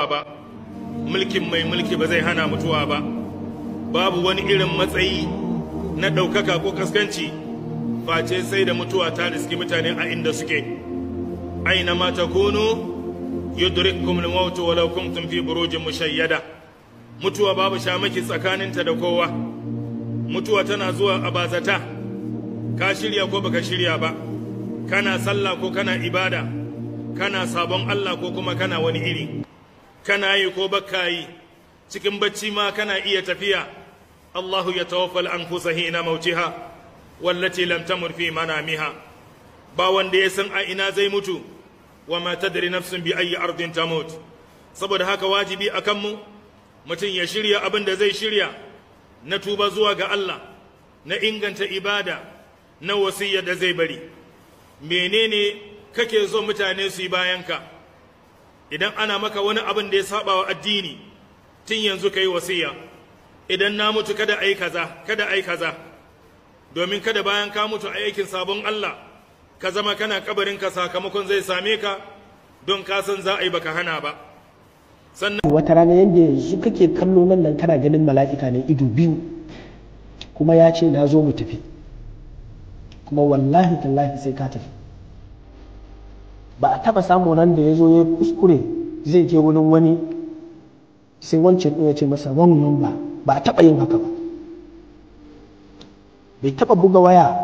ba, mulkin mai mulki ba zai hana mutuwa ba, babu wani irin matsayi na ɗaukaka ko kaskanci face sai da mutuwa ta riski mutane a inda suke. Aina ma takunu yudrikkum al-maut walau kuntum fi burujin mushayyada. Mutuwa babu shamaki tsakaninta da kowa. Mutuwa tana zuwa a bazata, ka shirya ko baka shirya ba, kana sallah ko kana ibada, kana sabon Allah ko kuma kana wani iri, kana yi ko baka yi, cikin bacci ma kana iya tafiya. Allahu ya tawaffal anfusa hina mautiha wallati lam tamur fi manamiha. Ba wanda ya san a ina zai mutu, wa ma tadri nafsun bi ayi ardin tamut. Saboda haka wajibi akan mu mutum ya shirya abin da zai shirya na tuba zuwa ga Allah, na inganta ibada, na wasiyya da zai bari. Menene kake so mutane su yi bayanka? Idan ana maka wani abin da ya saba wa addini, tun yanzu kai wasiyya. Idan na mutu kada ai kaza, kada ai kaza. Domin kada bayan ka mutu a aikin sabon Allah, ka zama kana kabarinka sakamakon zai same ka, don ka san za a yi baka hana ba. Sannan wata rana yadda yanzu kake kallo nan kana ganin mala'ika ne ido biyu, kuma ya ce na zo mu tafi, kuma wallahi tallahi sai ka tafi. Ba a taba samu nan da ya zo ya kuskure zai je wurin wani sai wancan ɗin ya ce masa wannan ba a taba yin haka ba. Bai taba buga waya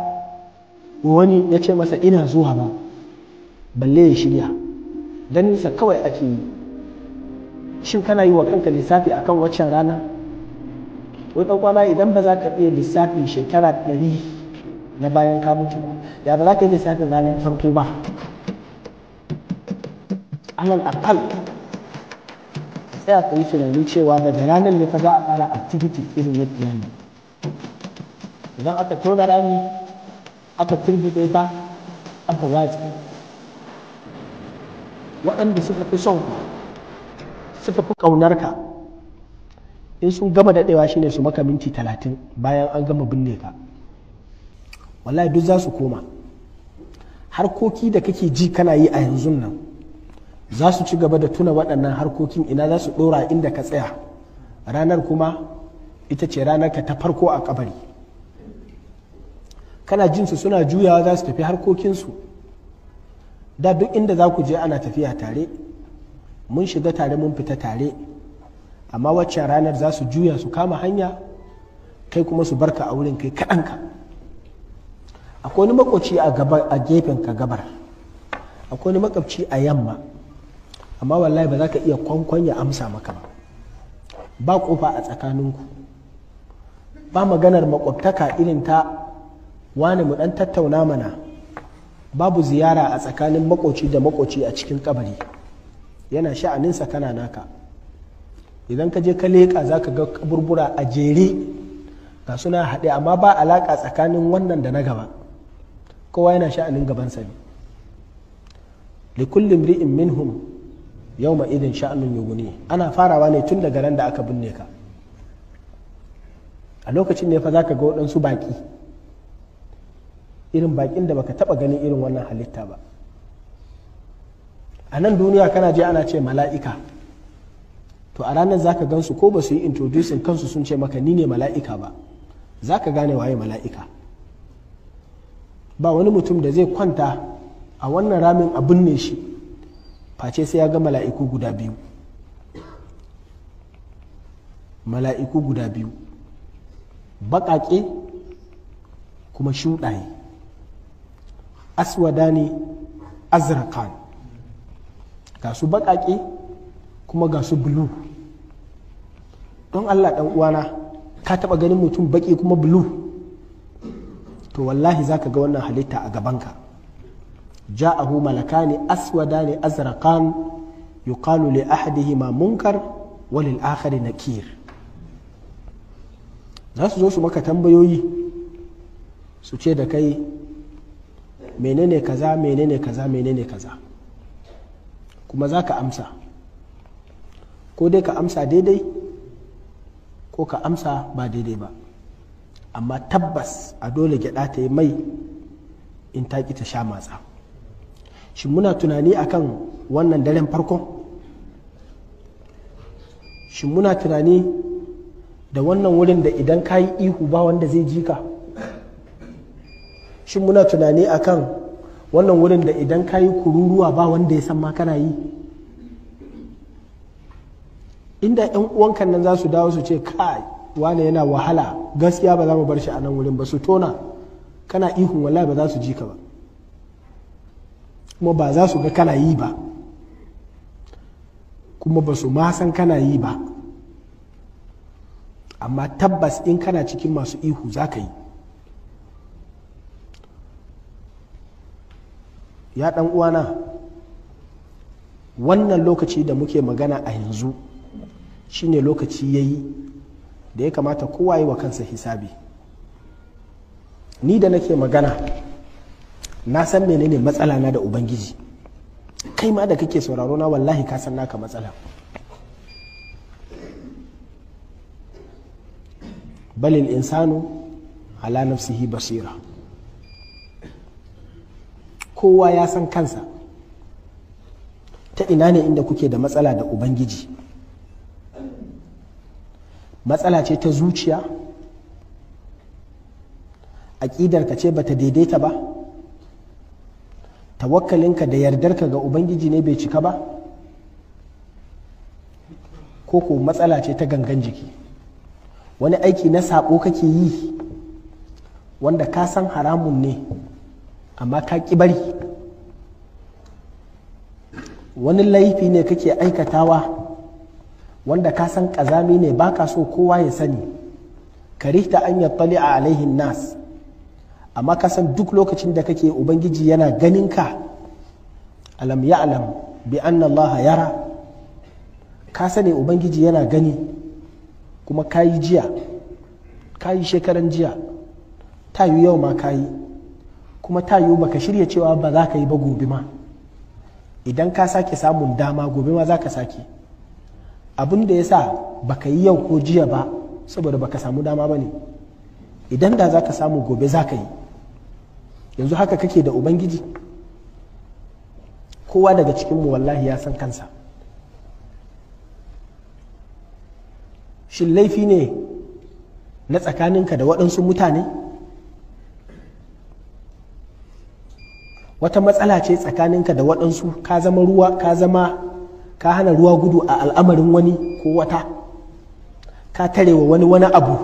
wani ya ce masa ina zuwa ba, balle ya shirya, don nisa kawai ake yi. Shin kana yi wa kanka lissafi akan waccan rana? Wai kwana idan ba za ka iya lissafin shekara 100 na bayan ka mutu ba, ya ba za ka yi lissafin ranar farko ba? Alal akal sai a kai tunani cewa daga ranar ne fa za a fara activity irin yadda yana. Idan aka tona rami aka turbide ta aka watsi, waɗanda suka fi son suka fi ƙaunarka in sun gama daɗewa shine su maka minti 30 bayan an gama binne ka. Wallahi duk za su koma. Harkoki da kake ji kana yi a yanzu nan za su ci gaba da tuna waɗannan harkokin, ina za su ɗora inda ka tsaya. Ranar kuma ita ce ranar ka ta farko a kabari. Kana jin su suna juyawa za su tafi harkokinsu. Da duk inda za ku je ana tafiya tare, mun shiga tare mun fita tare, amma waccan ranar za su juya su kama hanya, kai kuma su barka a wurin kai kaɗanka. Akwai wani makwabci a gefen ka gabar, akwai wani makwabci a yamma, amma wallahi ba za ka iya kwankwan ya amsa maka ba. Ba kofa a tsakaninku, ba maganar makwabtaka irin ta wani mu ɗan tattauna mana, babu ziyara a tsakanin makoci da makoci a cikin kabari. Yana sha'aninsa kana naka. Idan ka je ka leƙa za ka ga kaburbura a jere ga suna haɗe, amma ba alaƙa tsakanin wannan da na gaba, kowa yana sha'anin gabansa ne. likulli imri'in minhum yawma idin sha'anun yughni. Ana farawa ne tun daga ran da aka binne ka. A lokacin ne fa za ka ga waɗansu baƙi, irin baƙin da baka taɓa ganin irin wannan halitta ba. A nan duniya kana je ana ce mala'ika, to a ranar za ka gansu ko ba su yi introducing kansu sun ce maka ni ne mala'ika ba, za ka gane waye mala'ika. Ba wani mutum da zai kwanta a wannan ramin a binne shi face sai ya ga mala'iku guda biyu. Mala'iku guda biyu, baƙaƙe kuma shuɗaye, aswadani azraqan, ga su baƙaƙe kuma ga su bulu. Don Allah ɗan uwana, ka taɓa ganin mutum baƙi kuma bulu? To wallahi za ka ga wannan halitta a gabanka. Ja'ahu malakani aswadani azraqan yuqalu li ahadihima munkar wa lil akhari nakir. Za su zo su maka tambayoyi su ce da kai menene kaza menene kaza menene kaza, kuma za ka amsa, ko dai ka amsa daidai ko ka amsa ba daidai ba. Amma tabbas a dole gyaɗa ta yi mai in ta ƙi ta sha matsa. Shi muna tunani akan wannan daren farkon? shin muna tunani da wannan wurin da idan ka yi ihu ba wanda zai ji ka? Shin muna tunani akan wannan wurin da idan ka yi kururuwa ba wanda ya san ma kana yi? Inda 'yan uwankan nan za su dawo su ce kai wane yana wahala, gaskiya ba za mu bar shi a nan wurin ba, su tona kana ihun wallahi ba za su ji ka ba, kuma ba za su ga kana yi ba, kuma ba su ma san kana yi ba. Amma tabbas in kana cikin masu ihu za ka yi. Ya ɗan uwana, wannan lokaci da muke magana a yanzu shine lokaci yayi da ya kamata kowa yi wa kansa hisabi. Ni da nake magana na san menene matsala na da Ubangiji, kai ma da kake sauraro na wallahi ka san naka matsala. balil insanu ala nafsihi basira, kowa ya san kansa. Ta ina ne inda kuke da matsala da Ubangiji? Matsala ce ta zuciya? Aƙidarka ce bata daidaita ba? Tawakkalinka da yardarka ga Ubangiji ne bai cika ba? Ko ko matsala ce ta gangan jiki? Wani aiki na saɓo kake yi wanda ka san haramun ne amma ka ƙi bari? Wani laifi ne kake aikatawa wanda ka san ƙazami ne baka so kowa ya sani, karihta an yattali a alaihin nas, amma ka san duk lokacin da kake Ubangiji yana ganin ka. Alam ya'lam bi anna Allah yara, ka sani Ubangiji yana gani, kuma ka yi jiya, ka yi shekaran jiya, ta yi yau ma ka yi, kuma ta yi baka shirya cewa ba za ka yi ba gobe ma. Idan ka sake samun dama gobe ma za ka sake. Abin da ya sa baka yi yau ko jiya ba saboda baka samu dama ba ne. Idan da za ka samu gobe za ka yi. Yanzu haka kake da Ubangiji? Kowa daga cikinmu wallahi ya san kansa. Shin laifi ne na tsakaninka da waɗansu mutane? Wata matsala ce tsakaninka da waɗansu, ka zama ruwa, ka hana ruwa gudu a al'amarin wani ko wata, ka tare wa wani abu,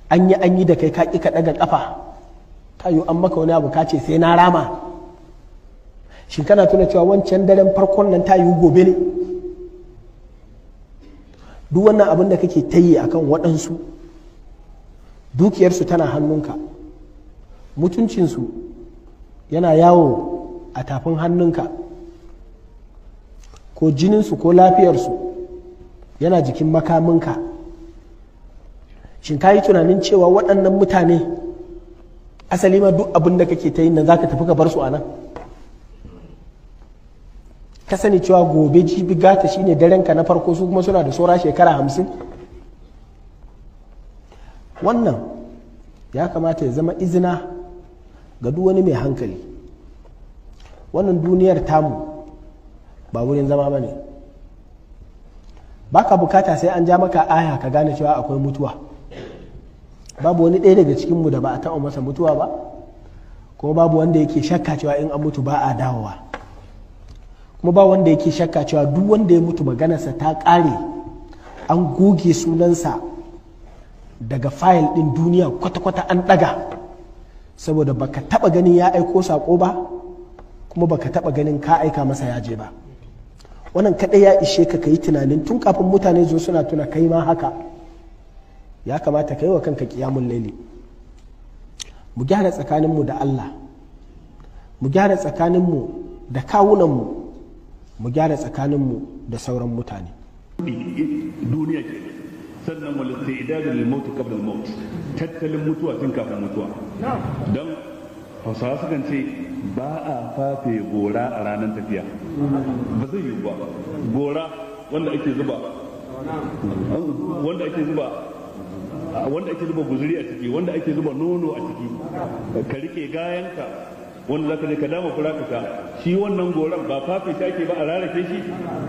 an yi da kai ka ƙi ka ɗaga ƙafa, ta yi an maka wani abu ka ce sai na rama. Shin kana tuna cewa wancan daren farkon nan ta yi gobe ne? Duk wannan abin da kake ta yi akan waɗansu, dukiyarsu tana hannunka, mutuncinsu yana yawo a tafin hannunka, ko jininsu ko lafiyarsu yana jikin makaminka. Shin ka yi tunanin cewa waɗannan mutane asali ma duk abin da kake ta yi nan za ka tafi ka bar su a nan? Ka sani cewa gobe jibi gata shine darenka na farko, su kuma suna da saura shekara 50. Wannan ya kamata ya zama izina ga duk wani mai hankali. Wannan duniyar tamu ba wurin zama ba ne. Ba ka bukata sai an ja maka aya ka gane cewa akwai mutuwa. Babu wani ɗaya daga cikinmu da ba a taɓa masa mutuwa ba, kuma babu wanda yake shakka cewa in an mutu ba a dawowa, kuma ba wanda yake shakka cewa duk wanda ya mutu maganarsa ta ƙare, an goge sunansa daga fayil ɗin duniya kwata-kwata an ɗaga, saboda baka taɓa ganin ya aiko saƙo ba, kuma baka taɓa ganin ka aika masa ya je ba. Wannan kaɗai ya ishe ka yi tunanin tun kafin mutane zo suna tuna kai ma haka. Ya kamata ka yi wa kanka ƙiyamun laili. Mu gyara tsakaninmu da Allah, mu gyara tsakaninmu da kawunanmu, mu gyara tsakaninmu da sauran mutane. Duniya ke sannan wal istidad lil maut qabla al maut, tattalin mutuwa tun kafin mutuwa. Dan Hausawa sukan ce ba a fafe gora a ranar tafiya, ba zai yi ba. Gora wanda ake zuba guzuri a ciki, wanda ake zuba nono a ciki, ka rike gayanka wanda zaka ne ka dama fura ka sha, shi wannan goran ba fafe shi ake ba a rarrake shi,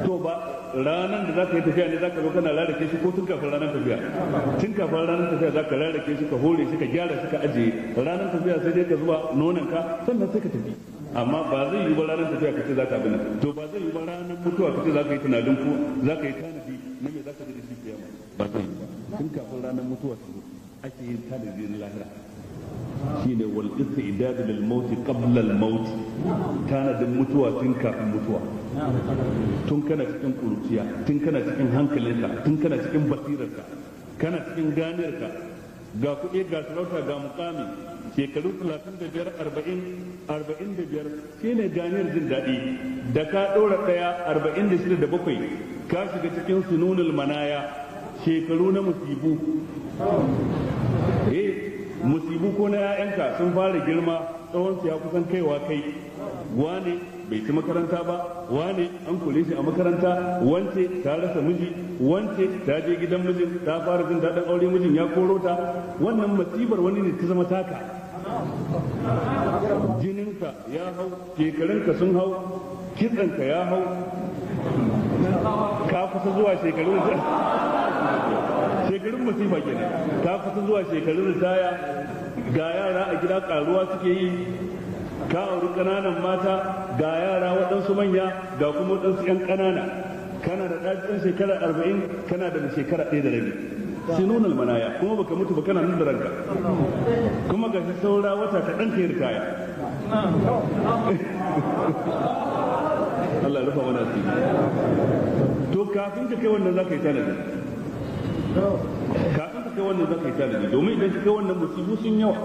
to ba ranar da zaka yi tafiya ne zaka zo kana rarrake shi ko tun kafin ranar tafiya tun kafin ranar tafiya zaka rarrake shi ka hore shi ka gyara shi ka ajiye ranar tafiya sai dai ka zuba nonon ka sannan sai ka tafi amma ba zai yi ba ranar tafiya ka ce zaka abin to ba zai yi ba ranar mutuwa ka ce zaka yi tunanin ko zaka yi tanadi na me zaka ji da shi kiyama ba zai yi ba tun kafin ranar mutuwa ta zo ake yin tanadi na lahira shine wal istidad lil maut qabla al maut tanadin mutuwa tun kafin mutuwa tun kana cikin kuruciya tun kana cikin hankalinka tun kana cikin basirarka kana cikin ganiyarka ga kuɗi ga sarauta ga mukami shekaru 35 45 shine ganiyar jin daɗi da ka ɗora ɗaya 46 da 7 ka shiga cikin sununul manaya shekaru na musibu musibu ko na 'ya'yanka sun fara girma tsawon su ya kusan kaiwa kai wane bai ci makaranta ba wane an kule shi a makaranta wance ta rasa miji wance ta je gidan mijin ta fara jin daɗin aure mijin ya koro ta wannan masibar wani ne ta zama taka jininka ya hau shekarunka sun hau kitsanka ya hau ka kusa zuwa shekarun masifa kenan ka kusa zuwa shekarun ritaya ga yara a gida karuwa suke yi ka auri ƙananan mata ga yara waɗansu manya ga kuma waɗansu 'yan ƙanana kana da ɗan shekara 40 kana da shekara 1 da rabi sinunal manaya kuma baka mutu ba kana nan da ranka kuma ga shi saura wata ka ɗan kai ritaya Allah ya rufa mana asiri to kafin ka kai wannan zaka yi tanadi kafin ka kai wannan zaka yi tanadi domin idan ka kai wannan musibu sun yawa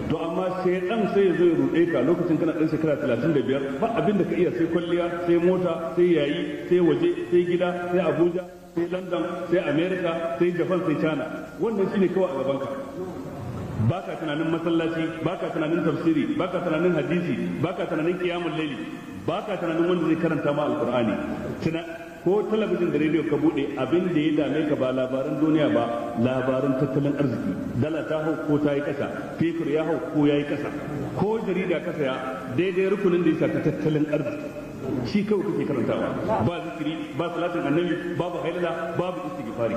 to amma shaydan sai ya zo ya ruɗe ka lokacin kana ɗan shekara 35 ba abin da ka iya sai kwalliya sai mota sai yayi sai waje sai gida sai Abuja sai London sai America sai Japan sai China wannan shine kawai a gaban ka baka tunanin masallaci baka tunanin tafsiri baka tunanin hadisi baka tunanin qiyamul layli baka tunanin wanda zai karanta ma alqur'ani ko talabijin da rediyo ka bude abin da ya dame ka ba labaran duniya ba labaran tattalin arziki dala ta hau ko ta yi kasa fetur ya hau ko ya yi kasa ko jarida ka saya daidai rukunin da ya shafi tattalin arziki shi kawai kake karantawa ba zikiri ba salatin annabi babu hailala babu istighfari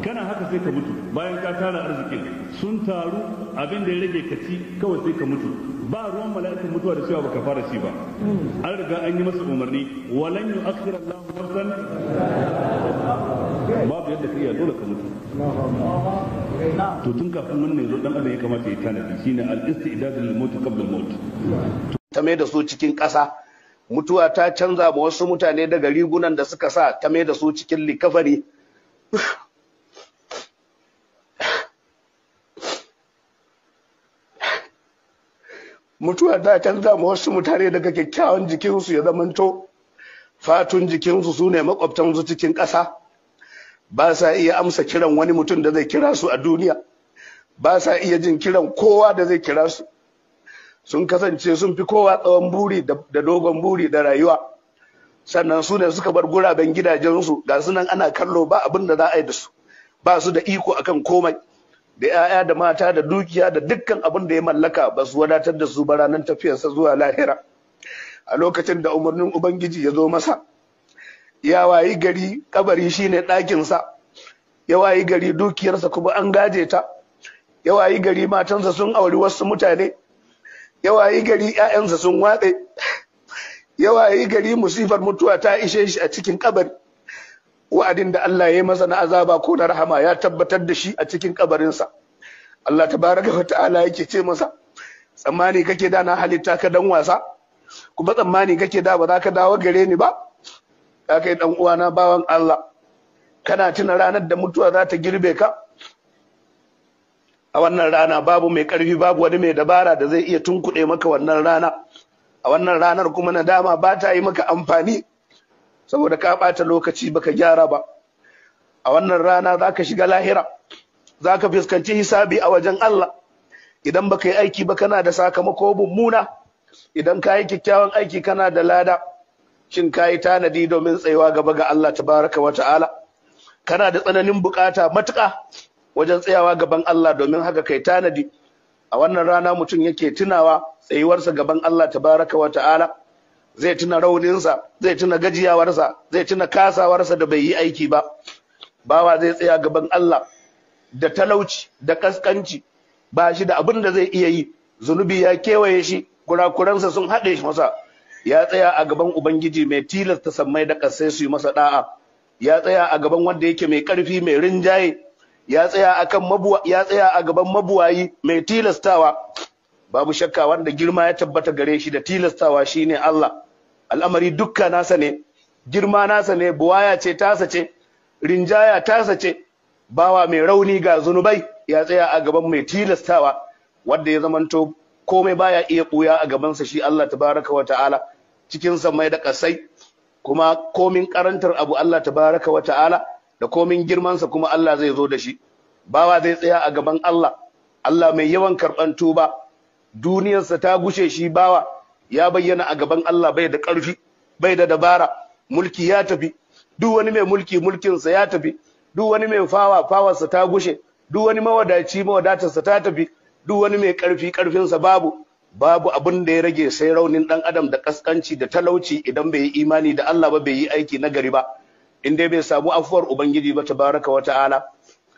kana haka sai ka mutu bayan ka tara arzikin sun taru abin da ya rage ka ci kawai sai ka mutu ba ruwan mala'ikan mutuwa da cewa baka fara ci ba an riga an yi masa umarni walan yu'akhkhir Allahu nafsan babu yadda ka iya dole ka mutu to tun kafin wannan yazo dan adam ya kamata ya tanadi shine al-istidad lil maut qabla al-maut ta mai da su cikin ƙasa mutuwa ta canza ma wasu mutane daga rigunan da suka sa ta mai da su cikin likafari mutuwa ta canza ma wasu mutane daga kyakkyawan jikinsu ya zamanto fatun jikinsu su ne makwabtansu cikin ƙasa ba sa iya amsa kiran wani mutum da zai kira su a duniya ba sa iya jin kiran kowa da zai kira su sun kasance sun fi kowa tsawon buri da dogon buri da rayuwa sannan su ne suka bar guraben gidajensu ga su nan ana kallo ba abin da za a yi da su ba su da iko akan komai da 'ya'ya da mata da dukiya da dukkan abin da ya mallaka ba su wadatar da su ba ranar tafiyarsa zuwa lahira a lokacin da umarnin ubangiji ya zo masa ya wayi gari kabari shine ɗakinsa ya wayi gari dukiyarsa kuma an gaje ta ya wayi gari matansa sun auri wasu mutane ya wayi gari 'ya'yansa sun watse ya wayi gari musifar mutuwa ta ishe shi a cikin kabari wa'adin da Allah ya yi masa na azaba ko na rahama ya tabbatar da shi a cikin kabarinsa Allah tabaraka wa ta'ala yake ce masa tsammani kake da na halitta ka dan wasa kuma tsammani kake da ba za ka dawo gare ni ba ka kai dan uwana bawan Allah kana tuna ranar da mutuwa za ta girbe ka a wannan rana babu mai karfi babu wani mai dabara da zai iya tunkuɗe maka wannan rana a wannan ranar kuma nadama ba ta yi maka amfani saboda ka ɓata lokaci baka gyara ba a wannan rana za ka shiga lahira za ka fuskanci hisabi a wajen Allah idan baka yi aiki ba kana da sakamako mummuna idan ka yi kyakkyawan aiki kana da lada shin ka yi tanadi domin tsayawa gaba ga Allah tabaraka wa ta'ala kana da tsananin bukata matuƙa wajen tsayawa gaban Allah domin haka kai tanadi a wannan rana mutum yake tunawa tsayuwarsa gaban Allah tabaraka wa ta'ala zai tuna rauninsa, zai tuna gajiyawarsa, zai tuna kasawarsa da bai yi aiki ba. Bawa zai tsaya gaban Allah da talauci da kaskanci, ba shi da abin da zai iya yi, zunubi ya kewaye shi, kurakuransa sun haɗe shi masa. Ya tsaya a gaban Ubangiji mai tilasta sammai da ƙasai su yi masa da'a. Ya tsaya a gaban wanda yake mai ƙarfi mai rinjaye. Ya tsaya a gaban mabuwayi mai tilastawa. Babu shakka wanda girma ya tabbata gare shi da tilastawa shine Allah. Al'amari dukka nasa ne, girma nasa ne, buwaya ce tasa ce, rinjaya tasa ce. Bawa mai rauni ga zunubai ya tsaya a gaban mai tilastawa, wanda ya zamanto komai baya iya ɓuya a gabansa shi Allah tabaraka wa ta'ala, cikin samai da ƙasai. Kuma komin karantar abu Allah tabaraka wa ta'ala da komin girmansa kuma Allah zai zo da shi. Bawa zai tsaya a gaban Allah, Allah mai yawan karɓan tuba. Duniyarsa ta gushe shi bawa ya bayyana a gaban Allah, bai da ƙarfi, bai da dabara, mulki ya tafi. Duk wani mai mulki mulkinsa ya tafi, duk wani mai fawarsa ta gushe, duk wani mawadaci mawadatarsa ta tafi, duk wani mai ƙarfi ƙarfinsa babu abin da ya rage sai raunin ɗan adam da ƙasƙanci da talauci idan bai yi imani da Allah ba, bai yi aiki na gari ba, in dai bai samu afuwar Ubangiji ba tabaraka wa ta'ala.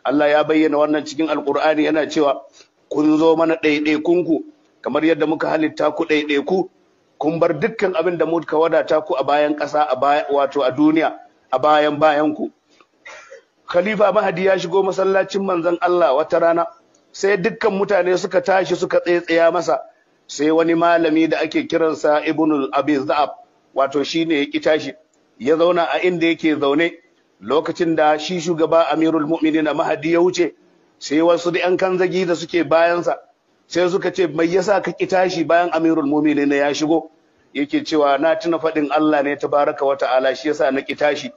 Allah ya bayyana wannan cikin Alƙur'ani yana cewa kun zo mana ɗaiɗaikunku kamar yadda muka halitta ku ɗaiɗaiku, kun bar dukkan abin da muka wadata ku a bayan ƙasa, wato a duniya, a bayan ku. Khalifa Mahdi ya shigo masallacin manzon Allah wata rana, sai dukkan mutane suka tashi suka tsaya masa, sai wani malami da ake kiransa Ibn Abi Za'ab, wato shine ya ki tashi, ya zauna a inda yake zaune. Lokacin da shi shugaba Amirul Mu'minin Mahdi ya wuce, sai wasu da ƴan kanzagi da suke bayansa sai suka ce mai yasa ka ki tashi bayan Amirul Mu'minin ya shigo? Yake cewa na tuna faɗin Allah ne tabaraka wa ta'ala, shi yasa na ki tashi.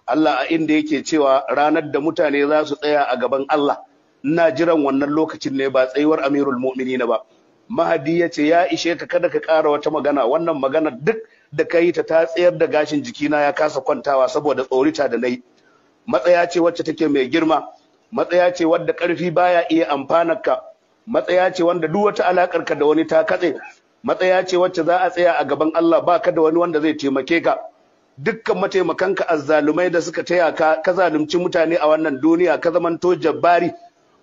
Allah a inda yake cewa ranar da mutane za su tsaya a gaban Allah, ina jiran wannan lokacin ne, ba tsayuwar Amirul Mu'minin ba. Mahdi ya ce ya ishe ka, kada ka ƙara wata magana, wannan magana duk da ka yi ta tsayar da gashin jikina ya kasa kwantawa saboda tsorita da nayi. Matsaya ce wacce take mai girma, matsaya ce wadda ƙarfi baya iya amfanarka, matsaya ce wanda duk wata alakar ka da wani ta katse, matsaya ce wacce za a tsaya a gaban Allah ba ka da wani wanda zai taimake ka. Dukkan mataimakanka azzalumai da suka taya ka zalunci mutane a wannan duniya, ka zamanto jabbari,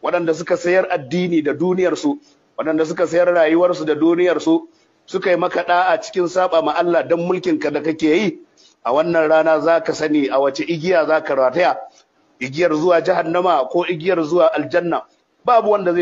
waɗanda suka sayar addini da duniyarsu, waɗanda suka sayar rayuwarsu da duniyarsu, suka yi maka da'a cikin saba ma Allah don mulkinka da kake yi. A wannan rana za ka sani a wace igiya za ka rataya, igiyar zuwa jahannama ko igiyar zuwa aljanna. Babu wanda zai